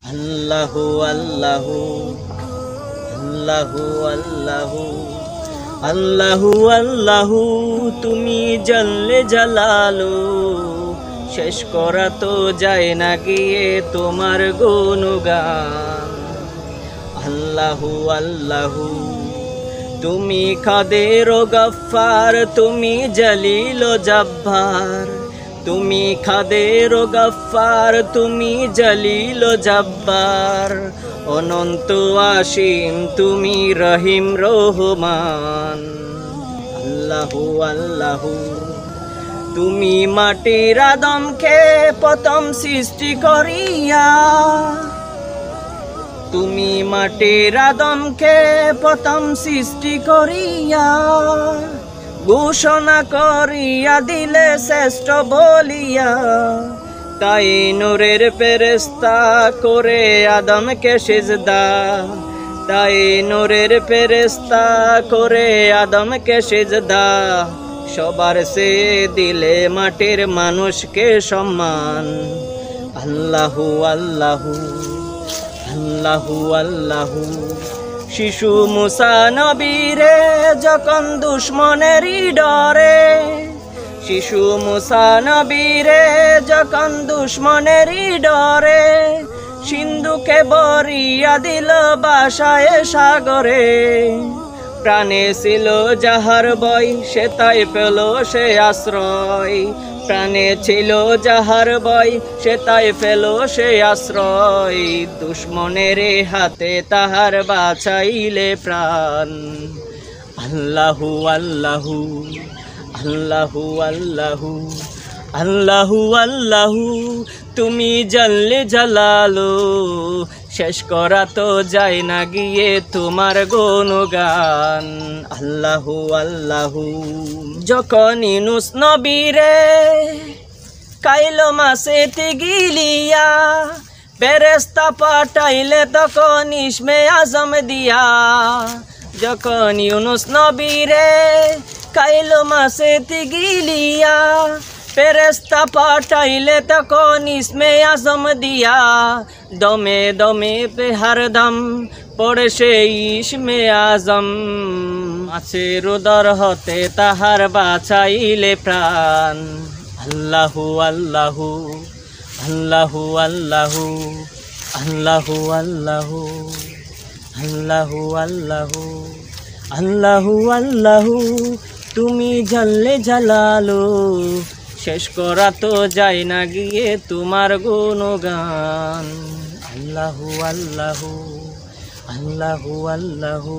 আল্লাহু আল্লাহু আল্লাহু আল্লাহু আল্লাহু আল্লাহু তুমি জাল্লে জালালু শেষ করা তো যায় না গিয়ে তোমার গুণগান। আল্লাহু আল্লাহু তুমি কাদের ও গফফার তুমি জলিল ও জব্বার, তুমি কাদের ও গফফার তুমি জলিল ও জব্বার, অনন্ত অসীম তুমি রহিম রহমান। আল্লাহু আল্লাহু তুমি মাটির আদমকে প্রথম সৃষ্টি করিয়া, তুমি মাটির আদমকে প্রথম সৃষ্টি করিয়া ঘোষণা করিয়া দিলে শ্রেষ্ঠ বলিয়া, তাই নূরের ফেরেশতা করে আদমকে সিজদা, তাই নূরের ফেরেশতা করে আদমকে সিজদা, সবার সে দিলে মাটির মানুষকে সম্মান। আল্লাহু আল্লাহু আল্লাহু আল্লাহু শিশু মুসা নবীরে যখন দুশ্মনেরই ডরে, শিশু মুসা নবীরে যখন দুশ্মনেরই ডরে, সিন্ধুকে বরিয়া দিল বাসায় সাগরে, প্রাণে ছিল যাহার ভয় সে তাই পেল সে আশ্রয়, প্রাণে ছিল যাহার ভয় সে তাই পেল সে আশ্রয়, দুশ্মনের হাতে তাহার বাঁচাইলে প্রাণ। আল্লাহু আল্লাহু আল্লাহু আল্লাহু আল্লাহু আল্লাহু তুমি জাল্লে জালালু শেষ করা তো যায় না গিয়ে তোমার গুণগান। আল্লাহু আল্লাহু যখন ইউনুস নবীরে কাইলো মাছেতে গিলিয়া, ফেরেশতা পাঠাইলে তখন ইসমে আজম দিয়া, যখন ইউনুস নবীরে কাইলো মাছেতে গিলিয়া, ফেরেশতা পাঠাইলে তখন ইসমে আজম দিয়া, দমে দমে পে হরদম পড়ে সে ইসমে আজম, আছে রুদর হতে তাহার বাঁচাইলে প্রাণ। আল্লাহু আল্লাহু আল্লাহু আল্লাহু আল্লাহু আল্লাহু আল্লাহু আল্লাহু আল্লাহু আল্লাহু তুমি জাল্লে জালালু শেষ করা তো যায় না গিয়ে তোমার গুণগান। আল্লাহু আল্লাহু আল্লাহু আল্লাহু